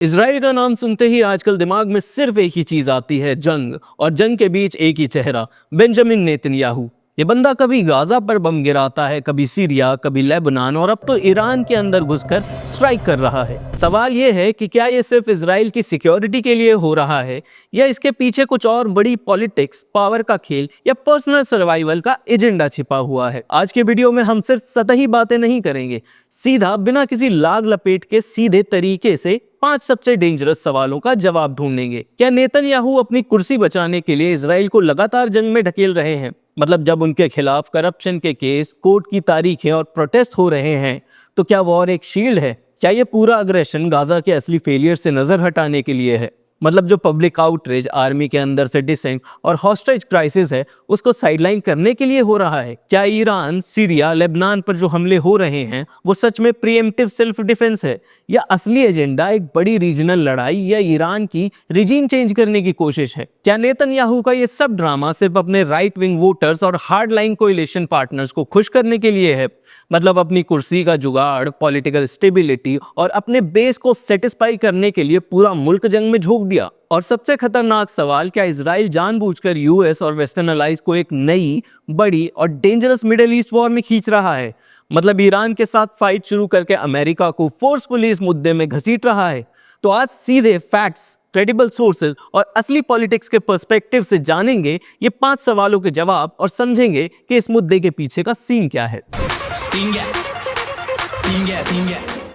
Israel का नाम सुनते ही आजकल दिमाग में सिर्फ एक ही चीज आती है, जंग। और जंग के बीच एक ही चेहरा, बेंजामिन नेतन्याहू। ये बंदा कभी गाजा पर बम गिराता है, कभी सीरिया, कभी लेबनान, और अब तो ईरान के अंदर घुसकर स्ट्राइक कर रहा है। सवाल ये है कि क्या ये सिर्फ इजराइल की सिक्योरिटी के लिए हो रहा है, या इसके पीछे कुछ और बड़ी पॉलिटिक्स, पावर का खेल या पर्सनल सर्वाइवल का एजेंडा छिपा हुआ है। आज के वीडियो में हम सिर्फ सतही बातें नहीं करेंगे, सीधा बिना किसी लाग लपेट के सीधे तरीके से 5 सबसे डेंजरस सवालों का जवाब ढूंढेंगे। क्या नेतन्याहू अपनी कुर्सी बचाने के लिए इजराइल को लगातार जंग में ढकेल रहे हैं? मतलब जब उनके खिलाफ करप्शन के केस, कोर्ट की तारीखें और प्रोटेस्ट हो रहे हैं, तो क्या वॉर एक शील्ड है? क्या ये पूरा अग्रेशन गाजा के असली फेलियर से नजर हटाने के लिए है? मतलब जो पब्लिक आउटरीच, आर्मी के अंदर से डिसेंट और हॉस्टेज क्राइसिस है, उसको साइडलाइन करने के लिए हो रहा है? क्या ईरान, सीरिया, लेबनान पर जो हमले हो रहे हैं वो सच में प्रीएम्प्टिव सेल्फ डिफेंस है, या असली एजेंडा एक बड़ी रीजनल लड़ाई या ईरान की रिजीम चेंज करने की कोशिश है? क्या नेतन्याहू का ये सब ड्रामा सिर्फ अपने राइट विंग वोटर्स और हार्ड लाइन कोएलिशन पार्टनर्स को खुश करने के लिए है? मतलब अपनी कुर्सी का जुगाड़, पॉलिटिकल स्टेबिलिटी और अपने बेस को सेटिस्फाई करने के लिए पूरा मुल्क जंग में झोंक दिया? और सबसे खतरनाक सवाल, क्या इजराइल जानबूझकर यूएस और वेस्टर्न अलाइज को एक नई, बड़ी और डेंजरस मिडिल ईस्ट वॉर में खींच रहा है? मतलब ईरान के साथ फाइट शुरू करके अमेरिका को फोर्सफुली इस मुद्दे में घसीट रहा है? तो आज सीधे फैक्ट्स, क्रेडिबल सोर्सेज और असली पॉलिटिक्स के पर्सपेक्टिव से जानेंगे ये 5 सवालों के जवाब और समझेंगे कि इस मुद्दे के पीछे का सीन क्या है।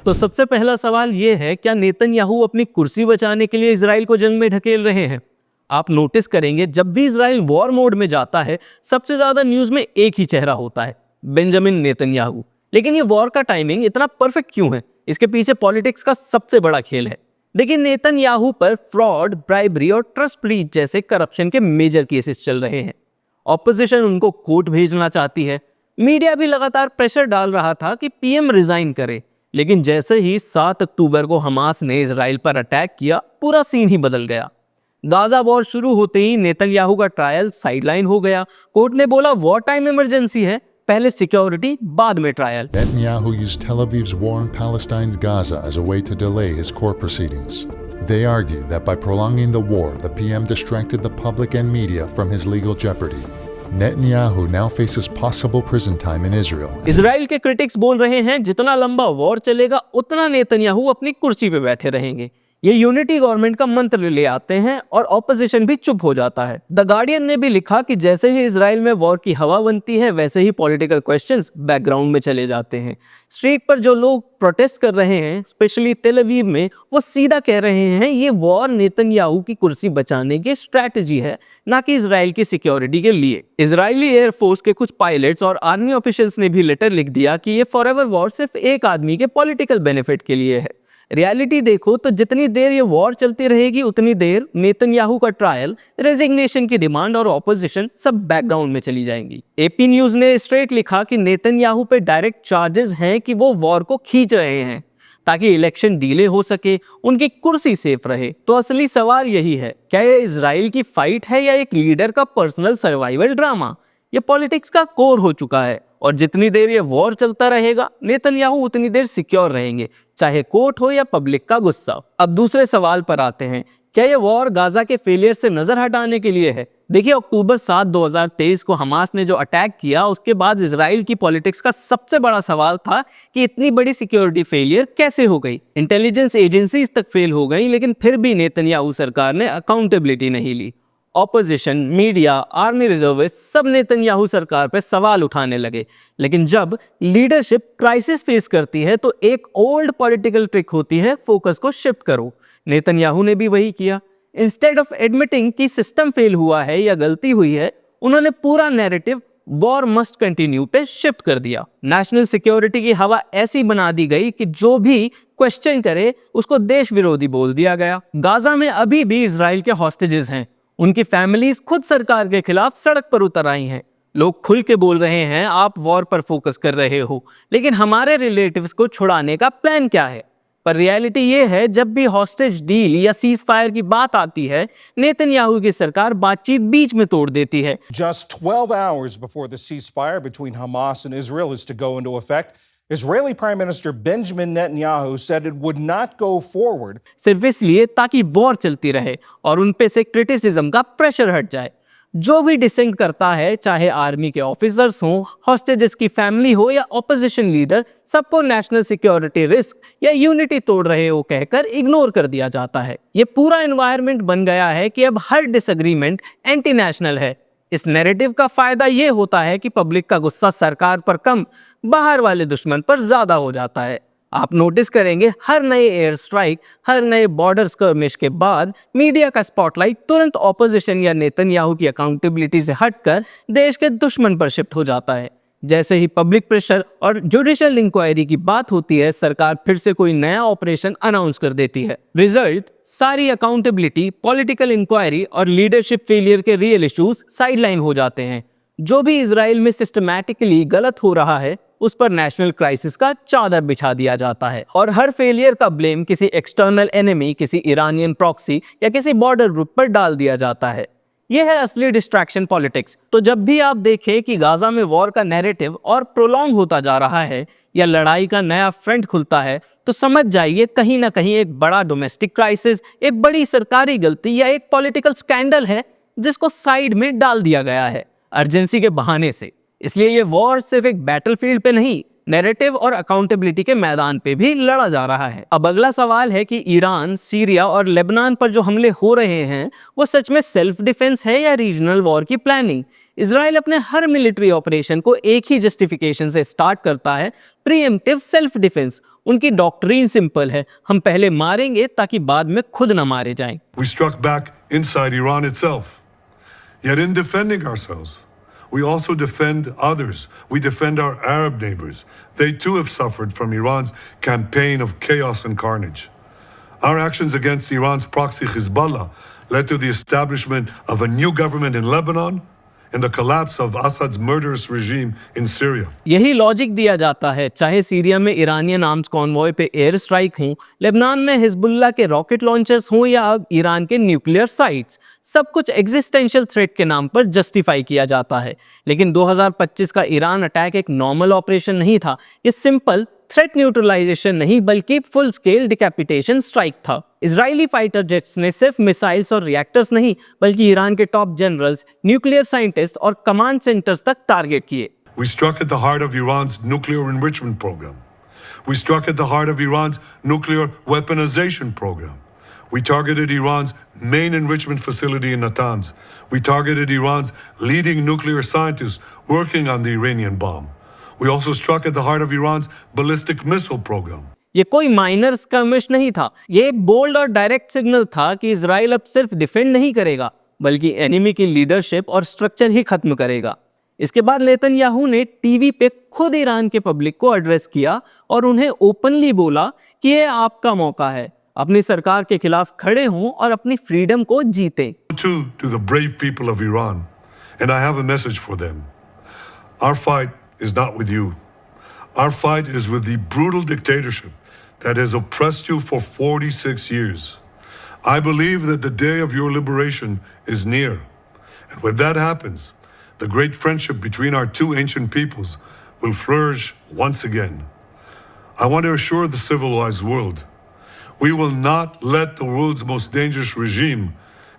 तो सबसे पहला सवाल यह है, क्या नेतन्याहू अपनी कुर्सी बचाने के लिए इजराइल को जंग में ढकेल रहे हैं? आप नोटिस करेंगे जब भी इजराइल वॉर मोड में जाता है, सबसे ज्यादा न्यूज में एक ही चेहरा होता है, बेंजामिन नेतन्याहू। लेकिन ये वॉर का टाइमिंग इतना परफेक्ट क्यों है? इसके पीछे पॉलिटिक्स का सबसे बड़ा खेल है। देखिए, नेतन्याहू पर फ्रॉड, ब्राइबरी और ट्रस्ट ब्रीच जैसे करप्शन के मेजर केसेस चल रहे हैं। ऑपोजिशन उनको कोर्ट भेजना चाहती है। मीडिया भी लगातार प्रेशर डाल रहा था कि पीएम रिजाइन करे। लेकिन जैसे ही 7 अक्टूबर को हमास ने इजराइल पर अटैक किया, पूरा सीन ही बदल गया। गाजा वॉर शुरू होते ही नेतन्याहू का ट्रायल साइडलाइन हो गया। कोर्ट ने बोला वॉर टाइम इमरजेंसी है, पहले सिक्योरिटी, बाद में trial. Netanyahu used Tel Aviv's war on Palestine's Gaza as a way to delay his court proceedings. They argue that by prolonging the war, the PM distracted the public and media from his legal jeopardy. Netanyahu now faces possible prison time in Israel. Israel के critics बोल रहे हैं जितना लंबा war चलेगा उतना Netanyahu अपनी कुर्सी पे बैठे रहेंगे। ये यूनिटी गवर्नमेंट का मंत्र ले आते हैं और ऑपोजिशन भी चुप हो जाता है। द गार्डियन ने भी लिखा कि जैसे ही इजराइल में वॉर की हवा बनती है, वैसे ही पॉलिटिकल क्वेश्चंस बैकग्राउंड में चले जाते हैं। स्ट्रीट पर जो लोग प्रोटेस्ट कर रहे हैं, स्पेशली तेल अवीव में, वो सीधा कह रहे हैं ये वॉर नेतन्याहू की कुर्सी बचाने की स्ट्रैटेजी है, ना कि इजराइल की सिक्योरिटी के लिए। इजरायली एयरफोर्स के कुछ पायलट्स और आर्मी ऑफिशियल्स ने भी लेटर लिख दिया कि ये फॉरएवर वॉर सिर्फ एक आदमी के पॉलिटिकल बेनिफिट के लिए है। रियलिटी देखो तो जितनी देर ये वॉर चलती रहेगी, उतनी देर नेतन्याहू का ट्रायल, रेजिग्नेशन की डिमांड और ऑपोजिशन सब बैकग्राउंड में चली जाएंगी। एपी न्यूज ने स्ट्रेट लिखा कि नेतन्याहू पे डायरेक्ट चार्जेस हैं कि वो वॉर को खींच रहे हैं ताकि इलेक्शन डिले हो सके, उनकी कुर्सी सेफ रहे। तो असली सवाल यही है, क्या ये इजराइल की फाइट है या एक लीडर का पर्सनल सर्वाइवल ड्रामा? ये पॉलिटिक्स का कोर हो चुका है, और जितनी देर ये वॉर चलता रहेगा, नेतन्याहू उतनी देर सिक्योर रहेंगे, चाहे कोर्ट हो या पब्लिक का गुस्सा। अब दूसरे सवाल पर आते हैं, क्या ये वॉर गाजा के फेलियर से नजर हटाने के लिए है? देखिए, अक्टूबर 7, 2023 को हमास ने जो अटैक किया, उसके बाद इजराइल की पॉलिटिक्स का सबसे बड़ा सवाल था कि इतनी बड़ी सिक्योरिटी फेलियर कैसे हो गई। इंटेलिजेंस एजेंसीज तक फेल हो गई, लेकिन फिर भी नेतन्याहू सरकार ने अकाउंटेबिलिटी नहीं ली। ऑपोजिशन, मीडिया, आर्मी रिजर्विस्ट सब नेतन्याहू सरकार पर सवाल उठाने लगे। लेकिन जब लीडरशिप क्राइसिस फेस करती है, तो एक ओल्ड पॉलिटिकल ट्रिक होती है, फोकस को शिफ्ट करो। नेतन्याहू ने भी वही किया। इंस्टेड ऑफ एडमिटिंग कि सिस्टम फेल हुआ है या गलती हुई है, उन्होंने पूरा नैरेटिव वॉर मस्ट कंटिन्यू पे शिफ्ट कर दिया। नेशनल सिक्योरिटी की हवा ऐसी बना दी गई कि जो भी क्वेश्चन करे उसको देश विरोधी बोल दिया गया। गाजा में अभी भी इजराइल के हॉस्टेजेस हैं, उनकी फैमिलीज खुद सरकार के खिलाफ सड़क पर उतर आई हैं। लोग खुल के बोल रहे हैं आप वॉर पर फोकस कर रहे हो, लेकिन हमारे रिलेटिव्स को छुड़ाने का प्लान क्या है? पर रियलिटी ये है, जब भी हॉस्टेज डील या सीज फायर की बात आती है, नेतन्याहू की सरकार बातचीत बीच में तोड़ देती है। Just 12 hours before the ceasefire between Hamas and Israel is to go into effect, Israeli Prime Minister Benjamin Netanyahu said it would not go forward. सिर्फ इसलिए ताकि वॉर चलती रहे और उन पे से क्रिटिसिज्म का प्रेशर हट जाए। जो भी डिसेंट करता है, चाहे आर्मी के ऑफिसर्स हों, हॉस्टेजेस की फैमिली हो या ऑपोजिशन लीडर, सबको नेशनल सिक्योरिटी रिस्क या यूनिटी तोड़ रहे हो कहकर इग्नोर कर दिया जाता है। ये पूरा एनवायरनमेंट बन गया है कि अब हर डिसएग्रीमेंट एंटी नेशनल है। इस नैरेटिव का फायदा ये होता है कि पब्लिक का गुस्सा सरकार पर कम, बाहर वाले दुश्मन पर ज्यादा हो जाता है। आप नोटिस करेंगे हर नए एयर स्ट्राइक, हर नए बॉर्डर स्कर्मिश के बाद मीडिया का स्पॉटलाइट तुरंत ऑपोजिशन या नेतन्याहू की अकाउंटेबिलिटी से हटकर देश के दुश्मन पर शिफ्ट हो जाता है। जैसे ही पब्लिक प्रेशर और जुडिशियल इंक्वायरी की बात होती है, सरकार फिर से कोई नया ऑपरेशन अनाउंस कर देती है। रिजल्ट, सारी अकाउंटेबिलिटी, पॉलिटिकल इंक्वायरी और लीडरशिप फेलियर के रियल इश्यूज साइडलाइन हो जाते हैं। जो भी इजराइल में सिस्टमैटिकली गलत हो रहा है, उस पर नेशनल क्राइसिस का चादर बिछा दिया जाता है और हर फेलियर का ब्लेम किसी एक्सटर्नल एनिमी, किसी ईरानियन प्रॉक्सी या किसी बॉर्डर ग्रुप पर डाल दिया जाता है। यह है असली डिस्ट्रैक्शन पॉलिटिक्स। तो जब भी आप देखें कि गाजा में वॉर का नैरेटिव और प्रोलॉन्ग होता जा रहा है या लड़ाई का नया फ्रंट खुलता है, तो समझ जाइए कहीं ना कहीं एक बड़ा डोमेस्टिक क्राइसिस, एक बड़ी सरकारी गलती या एक पॉलिटिकल स्कैंडल है जिसको साइड में डाल दिया गया है अर्जेंसी के बहाने से। इसलिए ये वॉर सिर्फ एक बैटलफील्ड पे नहीं, नैरेटिव और अकाउंटेबिलिटी के मैदान पे भी लड़ा जा रहा है। अब अगला सवाल है कि ईरान, सीरिया और लेबनान पर जो हमले हो रहे हैं वो सच में सेल्फ डिफेंस है या रीजनल वॉर की प्लानिंग। इजराइल अपने हर मिलिट्री ऑपरेशन को एक ही जस्टिफिकेशन से स्टार्ट करता है, प्रीएम्प्टिव सेल्फ डिफेंस। उनकी डॉक्ट्रिन सिंपल है, हम पहले मारेंगे ताकि बाद में खुद न मारे जाएं। We struck back inside Iran itself. Yet in defending ourselves, we also defend others. We defend our Arab neighbors. They too have suffered from Iran's campaign of chaos and carnage. Our actions against Iran's proxy Hezbollah led to the establishment of a new government in Lebanon and the collapse of Assad's murderous regime in Syria. यही logic दिया जाता है, चाहे Syria में Iranian arms convoy पे air strike हों, Lebanon में Hezbollah के रॉकेट लॉन्चर्स हों या अब ईरान के न्यूक्लियर साइट्स, सब कुछ एग्जिस्टेंशियल थ्रेट के नाम पर जस्टिफाई किया जाता है। लेकिन 2025 का ईरान अटैक एक नॉर्मल ऑपरेशन नहीं था। ये सिंपल थ्रेट न्यूट्रलाइजेशन नहीं बल्कि फुल स्केल डिकैपिटेशन स्ट्राइक था। इजरायली फाइटर जेट्स ने सिर्फ मिसाइल्स और रिएक्टर्स नहीं बल्कि ईरान के टॉप जनरल्स, न्यूक्लियर साइंटिस्ट और कमांड सेंटर्स तक टारगेट किए। We struck at the heart of Iran's nuclear enrichment program. We struck at the heart of Iran's nuclear weaponization program. We targeted Iran's main enrichment facility in Natanz. We targeted Iran's leading nuclear scientists working on the Iranian bomb. We also struck at the heart of Iran's ballistic missile program. ये कोई minor skirmish नहीं था, ये एक bold और direct signal था कि Israel अब सिर्फ डिफेंड नहीं करेगा बल्कि एनिमी की लीडरशिप और स्ट्रक्चर ही खत्म करेगा। इसके बाद नेतन्याहू ने टीवी पे खुद ईरान के पब्लिक को एड्रेस किया और उन्हें ओपनली बोला कि ये आपका मौका है, अपनी सरकार के खिलाफ खड़े हों और अपनी फ्रीडम को जीतें। To the brave people of Iran, and I have a message for them. Our fight is not with you. Our fight is with the brutal dictatorship that has oppressed you for 46 years. I believe that the day of your liberation is near. And when that happens, the great friendship between our two ancient peoples will flourish once again. I want to assure the civilized world, we will not let the world's most dangerous regime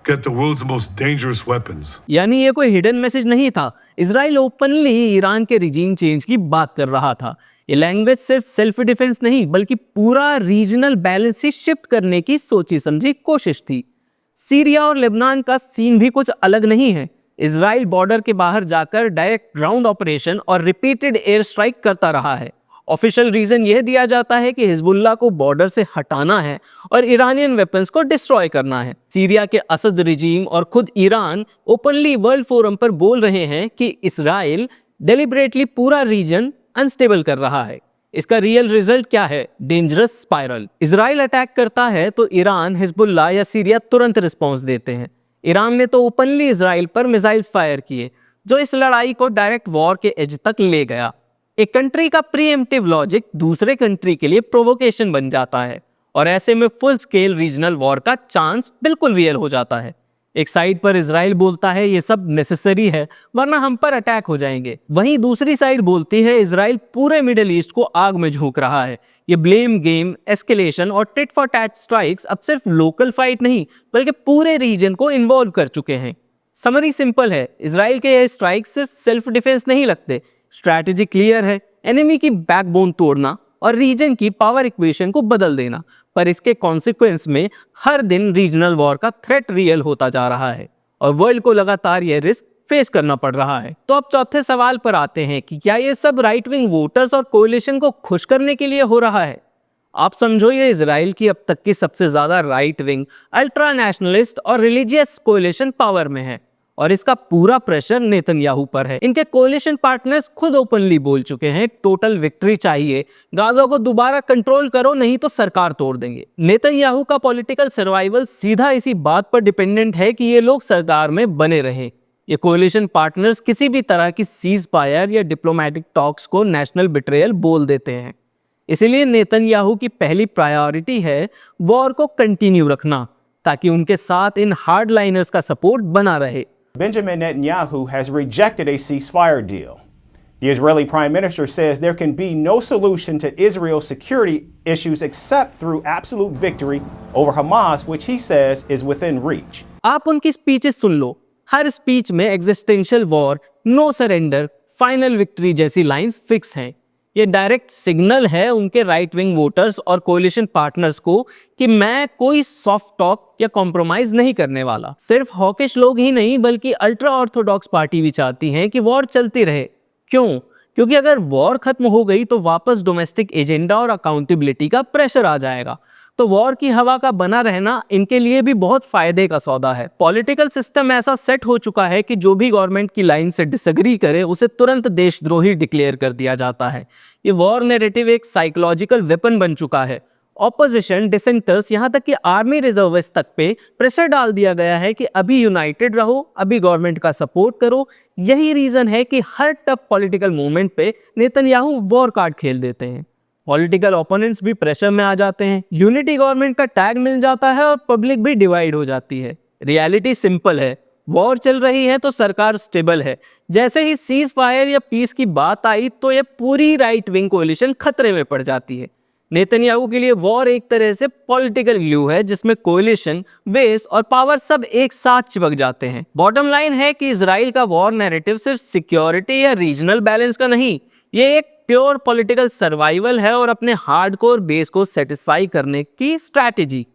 get the world's most dangerous weapons. यानी ये कोई hidden message नहीं था, Israel openly Iran के regime change की बात कर रहा था। ये लैंग्वेज सिर्फ सेल्फ डिफेंस नहीं बल्कि पूरा रीजनल बैलेंस ही शिफ्ट करने की सोची समझी कोशिश थी। सीरिया और लेबनान का सीन भी कुछ अलग नहीं है। इजराइल बॉर्डर के बाहर जाकर डायरेक्ट ग्राउंड ऑपरेशन और रिपीटेड एयर स्ट्राइक करता रहा है। ऑफिशियल रीजन यह दिया जाता है कि हिजबुल्लाह को बॉर्डर से हटाना है और ईरानियन वेपन्स को डिस्ट्रॉय करना है। सीरिया के असद रिजीम और खुद ईरान ओपनली वर्ल्ड फोरम पर बोल रहे हैं कि इजराइल डेलिबरेटली पूरा रीजन अनस्टेबल कर रहा है। इसका रियल रिजल्ट क्या है? Dangerous spiral. इजराइल अटैक करता है तो ईरान, हिजबुल्लाह या सीरिया तुरंत रिस्पॉन्स देते हैं। ईरान ने तो ओपनली इजराइल पर मिसाइल्स फायर किए जो इस लड़ाई को डायरेक्ट वॉर के एज तक ले गया। एक कंट्री का प्रीएम्प्टिव लॉजिक दूसरे कंट्री के लिए प्रोवोकेशन बन जाता है और ऐसे में फुल स्केल रीजनल वॉर का चांस बिल्कुल रियल हो जाता है। एक साइड पर इजराइल बोलता है ये सब नेसेसरी है वरना हम पर अटैक हो जाएंगे, वहीं दूसरी साइड बोलती है इजराइल पूरे मिडिल ईस्ट को आग में झोंक रहा है। ये ब्लेम गेम, एस्केलेशन और टिट फॉर टैट स्ट्राइक्स अब सिर्फ लोकल फाइट नहीं बल्कि पूरे रीजन को इन्वॉल्व कर चुके हैं। समरी सिंपल है, इजराइल के ये स्ट्राइक सिर्फ सेल्फ डिफेंस नहीं लगते, स्ट्रैटेजी क्लियर है, एनिमी की बैकबोन तोड़ना और रीजन की पावर इक्वेशन को बदल देना। पर इसके कॉन्सिक्वेंस में हर दिन रीजनल वॉर का थ्रेट रियल होता जा रहा है और वर्ल्ड को लगातार यह रिस्क फेस करना पड़ रहा है। तो अब चौथे सवाल पर आते हैं कि क्या ये सब राइट विंग वोटर्स और कोalition को खुश करने के लिए हो रहा है? आप समझो ये इजराइल की अब तक की सबसे ज्यादा राइट विंग, अल्ट्रा नेशनलिस्ट और रिलीजियस कोalition पावर में है और इसका पूरा प्रेशर नेतन्याहू पर है। इनके कोalition पार्टनर्स खुद ओपनली बोल चुके हैं टोटल विक्ट्री चाहिए, गाजा को दोबारा कंट्रोल करो नहीं तो सरकार तोड़ देंगे। नेतन्याहू का पॉलिटिकल सर्वाइवल सीधा इसी बात पर डिपेंडेंट है कि ये लोग सरकार में बने रहे। ये कोalition पार्टनर्स किसी भी तरह की सीज फायर या डिप्लोमेटिक टॉक्स को नेशनल बिट्रेयल बोल देते हैं। इसीलिए नेतन्याहू की पहली प्रायोरिटी है वॉर को कंटिन्यू रखना ताकि उनके साथ इन हार्डलाइनर्स का सपोर्ट बना रहे। Benjamin Netanyahu has rejected a ceasefire deal. The Israeli Prime Minister says there can be no solution to Israel's security issues except through absolute victory over Hamas, which he says is within reach. आप उनकी speeches सुन लो, हर speech में existential war, no surrender, final victory जैसी lines fix हैं। ये direct signal है उनके राइट विंग वोटर्स और कोalition पार्टनर्स को कि मैं कोई सॉफ्ट टॉक या कॉम्प्रोमाइज नहीं करने वाला। सिर्फ हॉकिश लोग ही नहीं बल्कि अल्ट्रा ऑर्थोडॉक्स पार्टी भी चाहती हैं कि वॉर चलती रहे। क्यों? क्योंकि अगर वॉर खत्म हो गई तो वापस डोमेस्टिक एजेंडा और अकाउंटेबिलिटी का प्रेशर आ जाएगा। तो वॉर की हवा का बना रहना इनके लिए भी बहुत फायदे का सौदा है। पॉलिटिकल सिस्टम ऐसा सेट हो चुका है कि जो भी गवर्नमेंट की लाइन से डिसएग्री करे उसे तुरंत देशद्रोही डिक्लेयर कर दिया जाता है। ये वॉर नैरेटिव एक साइकोलॉजिकल वेपन बन चुका है। ऑपोजिशन, डिसेंटर्स, यहाँ तक कि आर्मी रिजर्विस्ट तक पे प्रेशर डाल दिया गया है कि अभी यूनाइटेड रहो, अभी गवर्नमेंट का सपोर्ट करो। यही रीजन है कि हर टफ पॉलिटिकल मूवमेंट पे नेतन्याहू वॉर कार्ड खेल देते हैं। पॉलिटिकल ओपोनेंट्स भी प्रेशर में आ जाते हैं, यूनिटी गवर्नमेंट का टैग मिल जाता है और पब्लिक भी डिवाइड हो जाती है। रियलिटी सिंपल है, वॉर चल रही है तो सरकार स्टेबल है, जैसे ही सीज फायर या पीस की बात आई तो ये पूरी राइट विंग कोalition खतरे में पड़ जाती है। नेतन्याहू के लिए वॉर एक तरह से पॉलिटिकल ग्लू है जिसमें कोalition, बेस और पावर सब एक साथ चिपक जाते हैं। बॉटम लाइन है कि इजराइल का वॉर नैरेटिव सिर्फ सिक्योरिटी या रीजनल बैलेंस का नहीं, ये एक प्योर पॉलिटिकल सर्वाइवल है और अपने हार्डकोर बेस को सेटिस्फाई करने की स्ट्रैटेजी।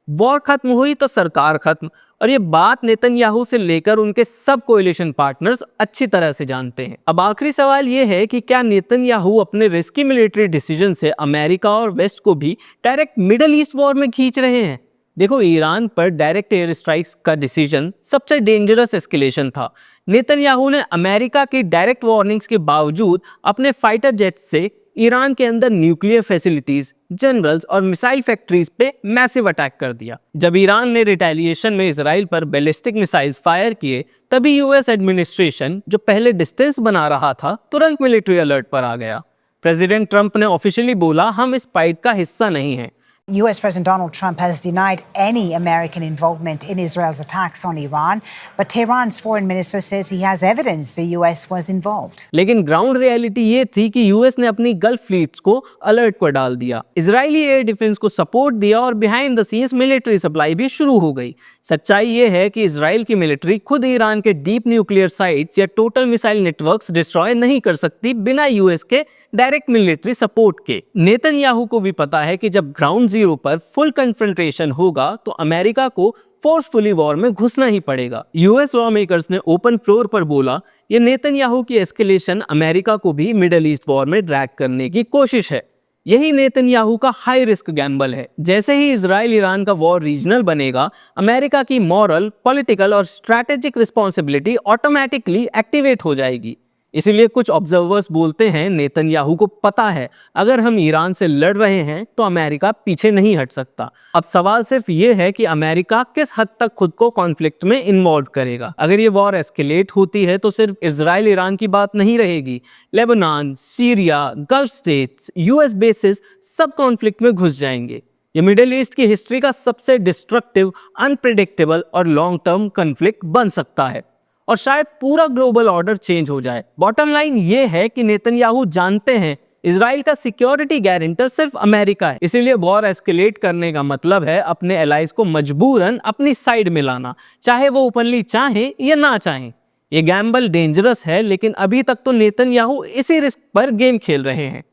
वॉर खत्म हुई तो सरकार खत्म, और ये बात नेतन्याहू से लेकर उनके सब कोalition पार्टनर्स अच्छी तरह से जानते हैं। अब आखिरी सवाल ये है कि क्या नेतन्याहू अपने रिस्की मिलिट्री डिसीजन से अमेरिका और वेस्ट को भी डायरेक्ट मिडल ईस्ट वॉर में खींच रहे हैं? देखो, ईरान पर डायरेक्ट एयर स्ट्राइक्स का डिसीजन सबसे डेंजरस एस्केलेशन था। नेतन्याहू ने अमेरिका की डायरेक्ट वार्निंग्स के बावजूद अपने फाइटर जेट्स से ईरान के अंदर न्यूक्लियर फैसिलिटीज, जनरल्स और मिसाइल फैक्ट्रीज पे मैसिव अटैक कर दिया। जब ईरान ने रिटेलिएशन में इजराइल पर बैलिस्टिक मिसाइल्स फायर किए, तभी यूएस एडमिनिस्ट्रेशन, जो पहले डिस्टेंस बना रहा था, तुरंत मिलिट्री अलर्ट पर आ गया। प्रेसिडेंट ट्रंप ने ऑफिशियली बोला, हम इस फाइट का हिस्सा नहीं हैं। US President Donald Trump has denied any American involvement in Israel's attacks on Iran, but Tehran's foreign minister says he has evidence the US was involved. लेकिन ग्राउंड रियलिटी ये थी कि यूएस ने अपनी गल्फ फ्लीट्स को alert पर डाल दिया, इजरायली एयर डिफेंस को सपोर्ट दिया और behind the scenes military supply भी शुरू हो गई। सच्चाई ये है कि इजराइल की मिलिट्री खुद ईरान के डीप न्यूक्लियर साइट्स या टोटल मिसाइल नेटवर्क्स डिस्ट्रॉय नहीं कर सकती बिना यूएस के डायरेक्ट मिलिट्री सपोर्ट के। नेतन्याहू को भी पता है कि जब ग्राउंड जीरो पर फुल कन्फ्रंटेशन होगा तो अमेरिका को फोर्सफुली वॉर में घुसना ही पड़ेगा। यूएस लॉ मेकर्स ने ओपन फ्लोर पर बोला, ये नेतन्याहू की एस्केलेशन अमेरिका को भी मिडिल ईस्ट वॉर में ड्रैग करने की कोशिश है। यही नेतन्याहू का हाई रिस्क गैम्बल है। जैसे ही इजराइल ईरान का वॉर रीजनल बनेगा, अमेरिका की मॉरल, पॉलिटिकल और स्ट्रैटेजिक रिस्पॉन्सिबिलिटी ऑटोमेटिकली एक्टिवेट हो जाएगी। इसीलिए कुछ ऑब्जर्वर्स बोलते हैं नेतन्याहू को पता है अगर हम ईरान से लड़ रहे हैं तो अमेरिका पीछे नहीं हट सकता। अब सवाल सिर्फ ये है कि अमेरिका किस हद तक खुद को कॉन्फ्लिक्ट में इन्वॉल्व करेगा। अगर ये वॉर एस्केलेट होती है तो सिर्फ इजराइल ईरान की बात नहीं रहेगी, Lebanon, Syria, gulf states, US basis सब कॉन्फ्लिक्ट में घुस जाएंगे। ये मिडिल ईस्ट की हिस्ट्री का सबसे डिस्ट्रक्टिव, अनप्रिडिक्टेबल और लॉन्ग टर्म कन्फ्लिक्ट बन सकता है और शायद पूरा ग्लोबल ऑर्डर चेंज हो जाए। बॉटम लाइन ये है कि नेतन्याहू जानते हैं इजराइल का सिक्योरिटी गारंटर सिर्फ अमेरिका है, इसीलिए वॉर एस्केलेट करने का मतलब है अपने एलाइज को मजबूरन अपनी साइड में लाना, चाहे वो ओपनली चाहें या ना चाहें। ये गैम्बल डेंजरस है, लेकिन अभी तक तो नेतन्याहू इसी रिस्क पर गेम खेल रहे हैं।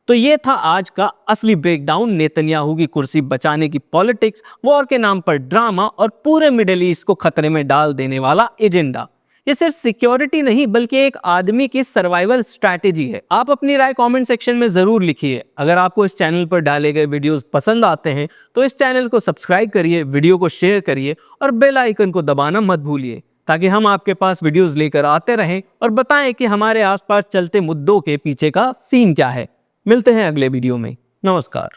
तो ये था आज का असली ब्रेकडाउन, नेतन्याहू की कुर्सी बचाने की पॉलिटिक्स, वॉर के नाम पर ड्रामा और पूरे मिडिल ईस्ट को खतरे में डाल देने वाला एजेंडा। ये सिर्फ सिक्योरिटी नहीं बल्कि एक आदमी की सर्वाइवल स्ट्रैटेजी है। आप अपनी राय कमेंट सेक्शन में जरूर लिखिए। अगर आपको इस चैनल पर डाले गए वीडियोस पसंद आते हैं तो इस चैनल को सब्सक्राइब करिए, वीडियो को शेयर करिए और बेल आइकन को दबाना मत भूलिए, ताकि हम आपके पास वीडियोस लेकर आते रहें और बताएं कि हमारे आसपास चलते मुद्दों के पीछे का सीन क्या है। मिलते हैं अगले वीडियो में। नमस्कार।